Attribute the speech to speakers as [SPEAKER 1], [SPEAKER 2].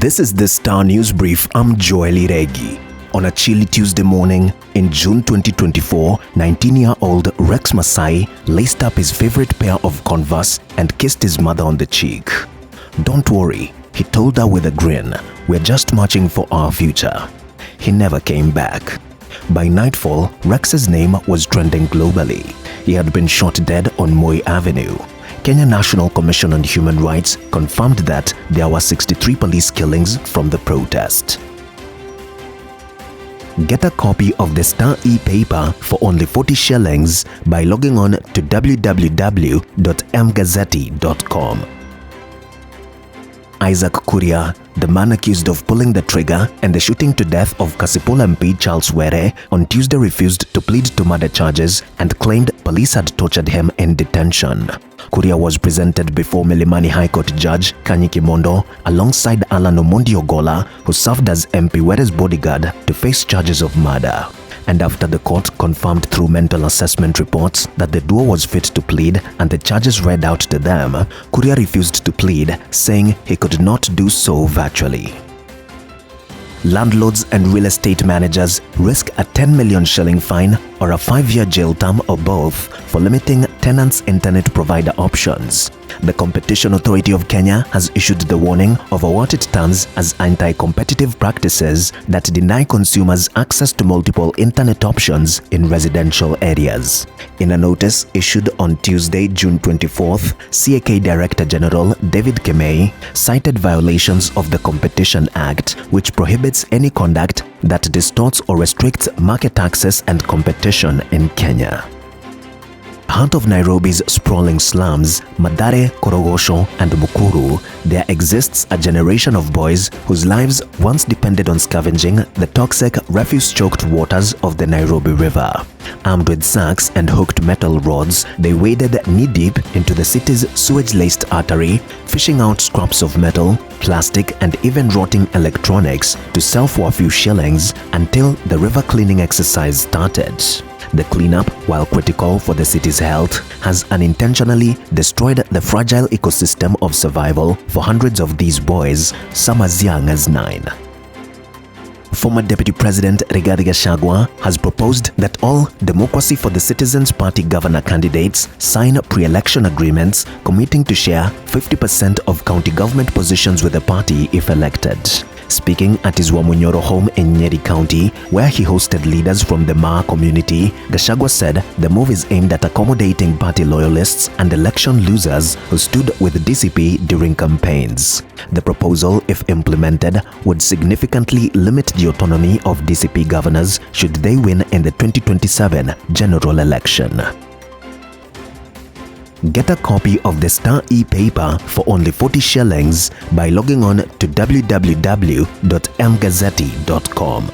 [SPEAKER 1] This is the Star News Brief. I'm Joely Regi. On a chilly Tuesday morning in June 2024, 19-year-old Rex Masai laced up his favorite pair of Converse and kissed his mother on the cheek. "Don't worry," he told her with a grin. "We're just marching for our future." He never came back. By nightfall, Rex's name was trending globally. He had been shot dead on Moi Avenue. Kenya National Commission on Human Rights confirmed that there were 63 police killings from the protest. Get a copy of the Star e-paper for only 40 shillings by logging on to www.mgazzetti.com. Isaac Kuria, the man accused of pulling the trigger and the shooting to death of Kasipul MP Charles Were, on Tuesday refused to plead to murder charges and claimed police had tortured him in detention. Kuria was presented before Milimani High Court Judge Kanyi Kimondo alongside Alan Omondi Ogola, who served as MP Were's bodyguard, to face charges of murder. And after the court confirmed through mental assessment reports that the duo was fit to plead and the charges read out to them, Kuria refused to plead, saying he could not do so virtually. Landlords and real estate managers risk a 10 million shilling fine or a 5-year jail term or both for limiting tenants' internet provider options. The Competition Authority of Kenya has issued the warning over what it terms as anti-competitive practices that deny consumers access to multiple internet options in residential areas. In a notice issued on Tuesday, June 24th, CAK Director General David Kemei cited violations of the Competition Act, which prohibits any conduct that distorts or restricts market access and competition in Kenya. Heart of Nairobi's sprawling slums, Mathare, Korogosho, and Mukuru, there exists a generation of boys whose lives once depended on scavenging the toxic, refuse-choked waters of the Nairobi River. Armed with sacks and hooked metal rods, they waded knee-deep into the city's sewage-laced artery, fishing out scraps of metal, plastic, and even rotting electronics to sell for a few shillings until the river cleaning exercise started. The cleanup, while critical for the city's health, has unintentionally destroyed the fragile ecosystem of survival for hundreds of these boys, some as young as 9. Former Deputy President Rigathi Gachagua has proposed that all Democracy for the Citizens Party governor candidates sign pre-election agreements committing to share 50% of county government positions with the party if elected. Speaking at his Wamunyoro home in Nyeri County, where he hosted leaders from the Maa community, Gachagua said the move is aimed at accommodating party loyalists and election losers who stood with DCP during campaigns. The proposal, if implemented, would significantly limit the autonomy of DCP governors should they win in the 2027 general election. Get a copy of the Star e-paper for only 40 shillings by logging on to www.mgazzetti.com.